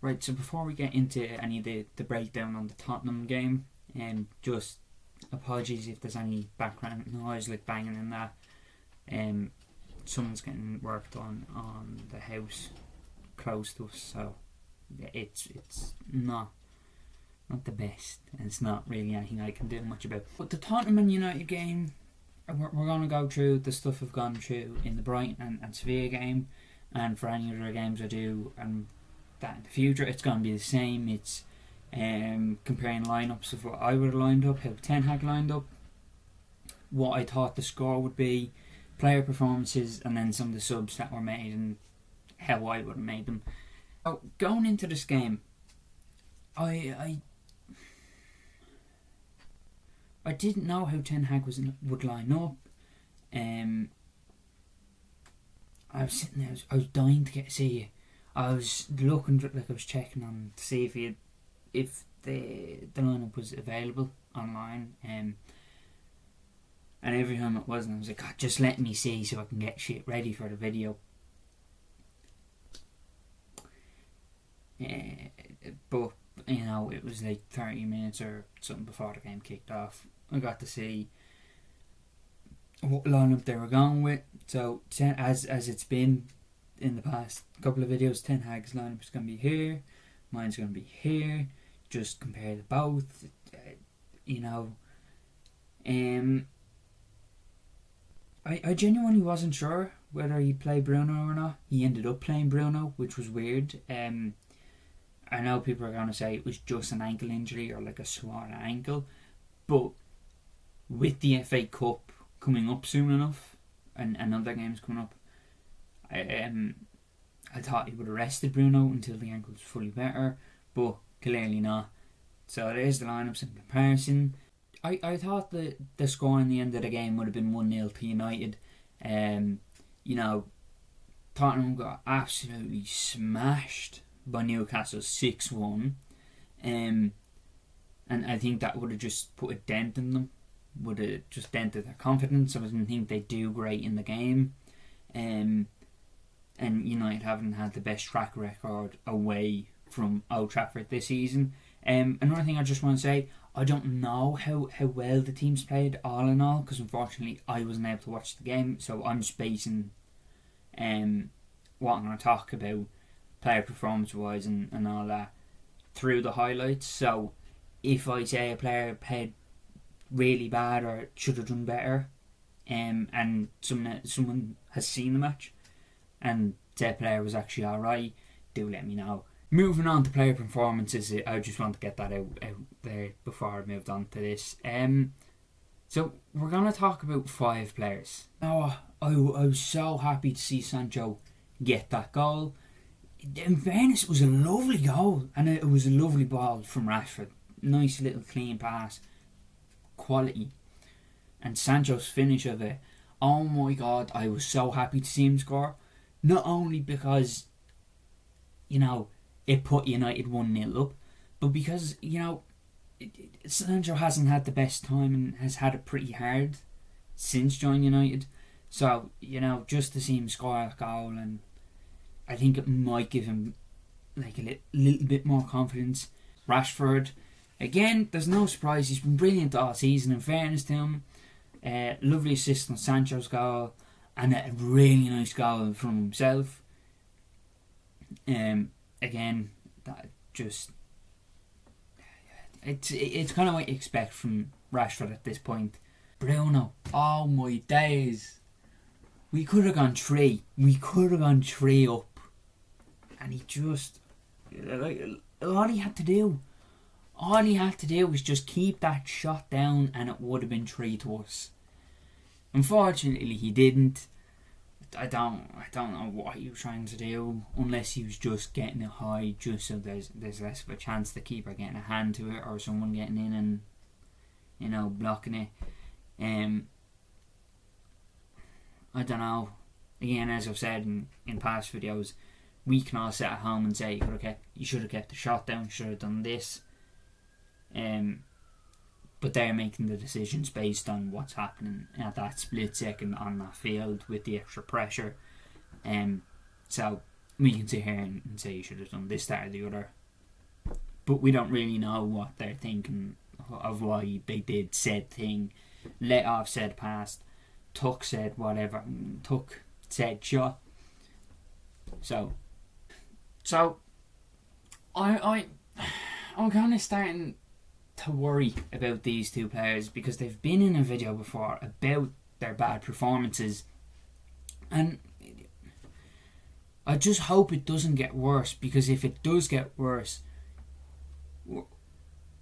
Right, so before we get into any of the breakdown on the Tottenham game, just apologies if there's any background noise like banging in that. Someone's getting work done on the house close to us, so it's not the best, and it's not really anything I can do much about. But the Tottenham and United game, we're going to go through the stuff I've gone through in the Brighton and Sevilla game, and for any other games I do and that in the future, it's going to be the same. It's comparing lineups of what I would have lined up, how Ten Hag lined up, what I thought the score would be, player performances, and then some of the subs that were made and how I would have made them. So going into this game, I didn't know how Ten Hag would line up. I was sitting there, I was dying to get to see it. I was looking, like I was checking on to see if the lineup was available online, and every time it wasn't, I was like, God, just let me see so I can get shit ready for the video. But you know, it was like 30 minutes or something before the game kicked off. I got to see what lineup they were going with. So as it's been in the past couple of videos, Ten Hag's lineup is going to be here, mine's going to be here. Just compare the both, you know. I genuinely wasn't sure whether he'd play Bruno or not. He ended up playing Bruno, which was weird. I know people are going to say it was just an ankle injury or like a swollen ankle, but with the FA Cup coming up soon enough and other games coming up, I thought he would have rested Bruno until the ankle was fully better, but clearly not. So there's the lineups in comparison. I thought the score in the end of the game would have been 1-0 to United. You know, Tottenham got absolutely smashed by Newcastle 6-1. And I think that would have just put a dent in them. Would have just dented their confidence. I didn't think they'd do great in the game. And United haven't had the best track record away from Old Trafford this season. Another thing I just want to say, I don't know how well the teams played all in all, because unfortunately I wasn't able to watch the game, so I'm just basing what I'm going to talk about player performance wise and all that through the highlights. So if I say a player played really bad or should have done better, and someone has seen the match and that player was actually alright, do let me know. Moving on to player performances, I just want to get that out there before I moved on to this. So we're going to talk about 5 players. Now, I was so happy to see Sancho get that goal. In fairness, it was a lovely goal, and it was a lovely ball from Rashford. Nice little clean pass. Quality. And Sancho's finish of it, oh my God, I was so happy to see him score. Not only because, you know, it put United 1-0 up, but because, you know, Sancho hasn't had the best time and has had it pretty hard since joining United. So, you know, just to see him score a goal, and I think it might give him like a little bit more confidence. Rashford, again, there's no surprise, he's been brilliant all season, in fairness to him. Lovely assist on Sancho's goal, and a really nice goal from himself. Again, that just it's kind of what you expect from Rashford at this point. Bruno, oh my days, we could have gone 3. We could have gone 3 up, and he just, all he had to do was just keep that shot down, and it would have been 3 to us. Unfortunately, he didn't. I don't know what he was trying to do, unless he was just getting it high, just so there's less of a chance the keeper getting a hand to it, or someone getting in and, you know, blocking it. I don't know. Again, as I've said in past videos, we can all sit at home and say you should have kept the shot down, you should have done this. But they're making the decisions based on what's happening at that split second on that field with the extra pressure. So we can sit here and say you should have done this, that or the other. But we don't really know what they're thinking of why they did said thing. Let off said pass. Tuck said whatever. Tuck said shot. So I'm kind of starting to worry about these two players because they've been in a video before about their bad performances, and I just hope it doesn't get worse, because if it does get worse,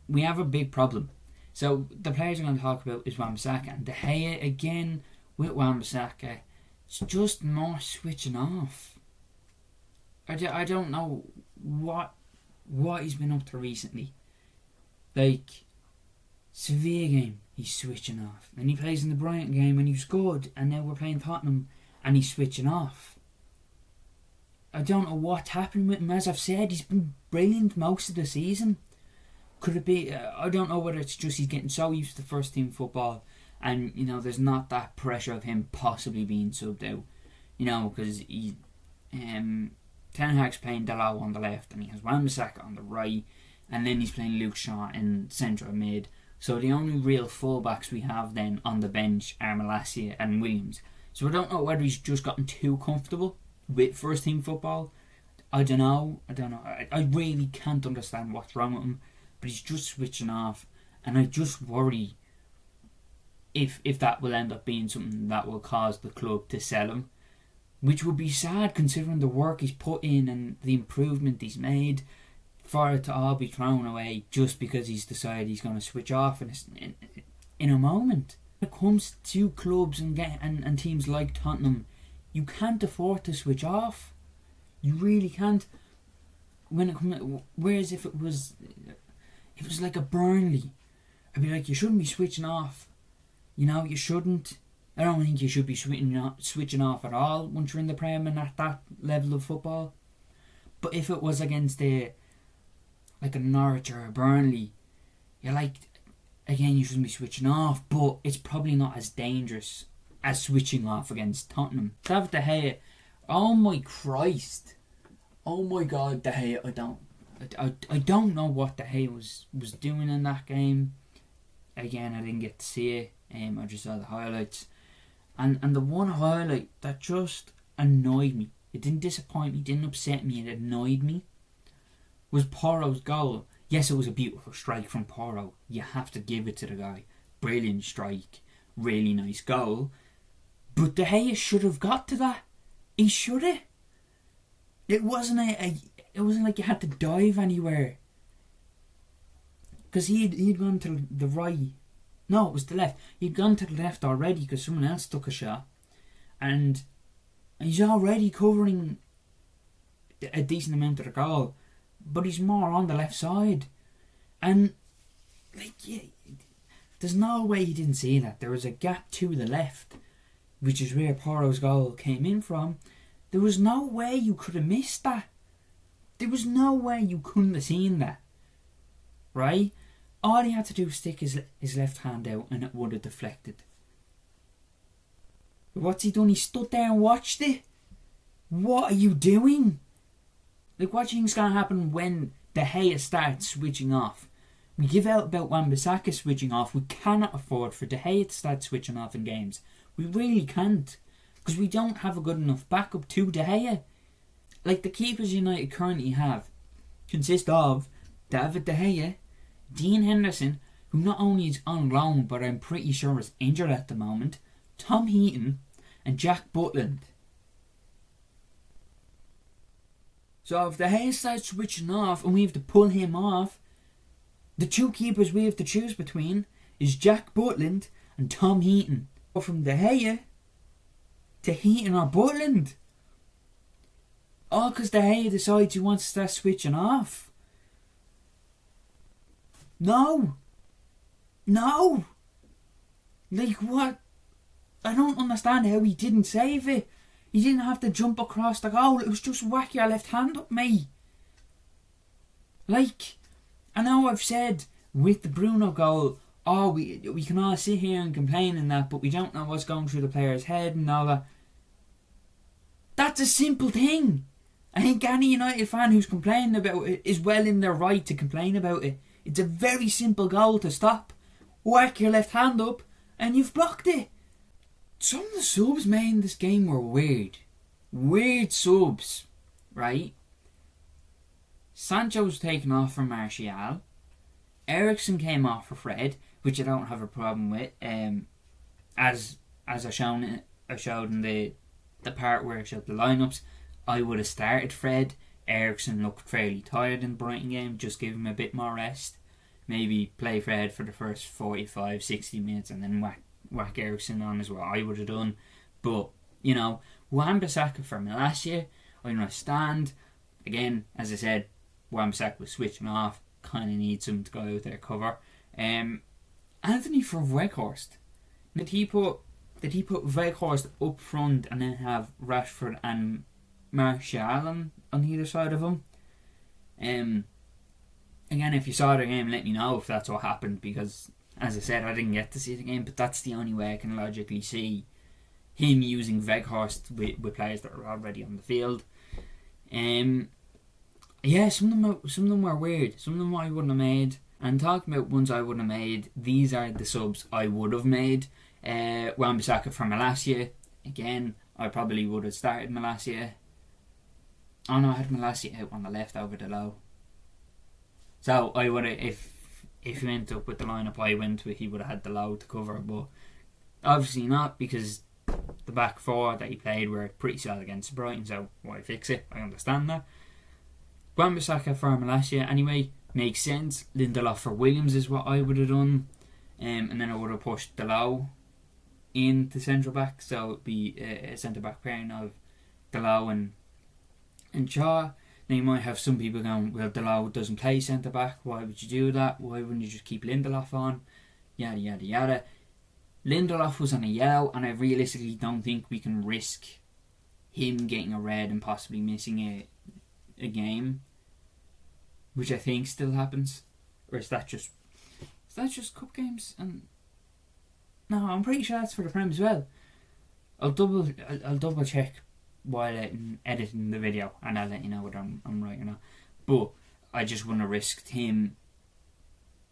we have a big problem. So the players I'm going to talk about is Wan-Bissaka and De Gea. Again with Wan-Bissaka, it's just more switching off. I don't know what he's been up to recently. Like, Sevilla game, he's switching off. Then he plays in the Brighton game and he's good. And now we're playing Tottenham and he's switching off. I don't know what's happened with him. As I've said, he's been brilliant most of the season. Could it be... I don't know whether it's just he's getting so used to first team football and, you know, there's not that pressure of him possibly being subbed out. You know, because he... Ten Hag's playing Dalot on the left and he has Wan-Bissaka on the right, and then he's playing Luke Shaw in central mid. So the only real fullbacks we have then on the bench are Malacia and Williams. So I don't know whether he's just gotten too comfortable with first team football. I don't know. I really can't understand what's wrong with him, but he's just switching off, and I just worry if that will end up being something that will cause the club to sell him. Which would be sad considering the work he's put in and the improvement he's made, for it to all be thrown away just because he's decided he's going to switch off in a moment. When it comes to clubs and teams like Tottenham, you can't afford to switch off. You really can't. Whereas if it was like a Burnley, I'd be like, you shouldn't be switching off. You know, you shouldn't. I don't think you should be switching off at all once you're in the Prem and at that level of football. But if it was against like a Norwich or a Burnley, you're like, again, you shouldn't be switching off, but it's probably not as dangerous as switching off against Tottenham. David De Gea, oh my Christ, oh my God, De Gea, I don't know what De Gea was doing in that game. Again, I didn't get to see it. I just saw the highlights. And the one highlight that just annoyed me, it didn't disappoint me, didn't upset me, it annoyed me, was Porro's goal. Yes, it was a beautiful strike from Porro. You have to give it to the guy. Brilliant strike. Really nice goal. But De Gea should have got to that. He should have. It wasn't it wasn't like you had to dive anywhere. Because he'd gone to the right. No, it was the left. He'd gone to the left already because someone else took a shot. And he's already covering a decent amount of the goal. But he's more on the left side. And, like, yeah, there's no way he didn't see that. There was a gap to the left, which is where Porro's goal came in from. There was no way you could have missed that. There was no way you couldn't have seen that. Right? All he had to do was stick his left hand out and it would have deflected. But what's he done? He stood there and watched it. What are you doing? Like, what do you think's going to happen when De Gea starts switching off? We give out about Wan-Bissaka switching off. We cannot afford for De Gea to start switching off in games. We really can't. Because we don't have a good enough backup to De Gea. Like, the keepers United currently have consist of David De Gea, Dean Henderson, who not only is on loan but I'm pretty sure is injured at the moment, Tom Heaton and Jack Butland. So if De Gea starts switching off and we have to pull him off, the two keepers we have to choose between is Jack Butland and Tom Heaton. Or from De Gea to Heaton or Butland. All because De Gea decides he wants to start switching off. No. Like, what? I don't understand how he didn't save it. He didn't have to jump across the goal. It was just whack your left hand up, mate. Like, I know I've said with the Bruno goal, we can all sit here and complain and that, but we don't know what's going through the player's head and all that. That's a simple thing. I think any United fan who's complaining about it is well in their right to complain about it. It's a very simple goal to stop. Whack your left hand up and you've blocked it. Some of the subs made in this game were weird. Weird subs, right? Sancho was taken off for Martial. Eriksen came off for Fred, which I don't have a problem with. As I showed in the part where I showed the lineups, I would have started Fred. Eriksen looked fairly tired in the Brighton game. Just give him a bit more rest. Maybe play Fred for the first 45, 60 minutes and then whack Eriksen on as well. I would have done. But, Wan-Bissaka for Malacia, I understand. Again, as I said, Wan-Bissaka was switching off. Kind of needs him to go out there cover. Anthony for Weghorst. Did he put Weghorst up front and then have Rashford and Martial on either side of him? Again, if you saw the game, let me know if that's what happened, because as I said, I didn't get to see the game, but that's the only way I can logically see him using Weghorst with players that are already on the field. Yeah, some of them were weird. Some of them I wouldn't have made. And talking about ones I wouldn't have made, these are the subs I would have made. Wan-Bissaka for Malacia. Again, I probably would have started Malacia. Oh no, I had Malacia out on the left over the low. So I would have, if he went up with the lineup I went with, he would have had the low to cover. But obviously not, because the back four that he played were pretty solid against Brighton. So why fix it? I understand that. Wan-Bissaka for Malacia anyway, makes sense. Lindelof for Williams is what I would have done. And then I would have pushed Dalot into central back, so it'd be a centre back pairing of Dalot and Shaw. Now you might have some people going, well, Dalot doesn't play centre back, why would you do that? Why wouldn't you just keep Lindelof on? Yada yada yada. Lindelof was on a yellow, and I realistically don't think we can risk him getting a red and possibly missing a game, which I think still happens. Or is that just cup games? And no, I'm pretty sure that's for the Prem as well. I'll double check while editing the video, and I'll let you know whether I'm right or not. But I just wouldn't have risked him.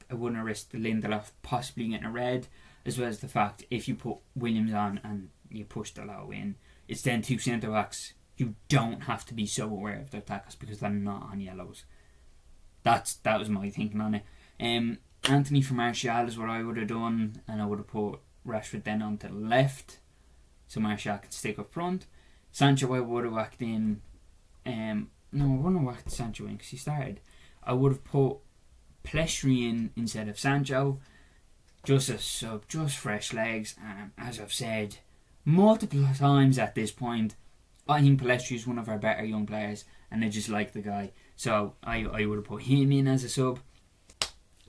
I wouldn't have risked Lindelof possibly getting a red, as well as the fact if you put Williams on and you push the low in, it's then two centre backs. You don't have to be so aware of their tackles because they're not on yellows. That was my thinking on it. Anthony for Martial is what I would have done, and I would have put Rashford then onto the left, so Martial could stick up front. Sancho I would have whacked in. No, I wouldn't have whacked Sancho in because he started. I would have put Pelestri in instead of Sancho, just a sub, just fresh legs. As I've said multiple times at this point, I think Pelestri is one of our better young players, and I just like the guy. So I would have put him in as a sub.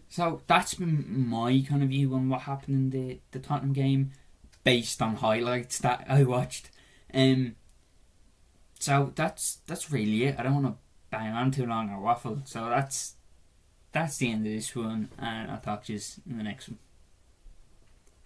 So that's been my kind of view on what happened in the Tottenham game, based on highlights that I watched. So that's really it. I don't want to bang on too long or waffle. So that's the end of this one, and I'll talk to you in the next one.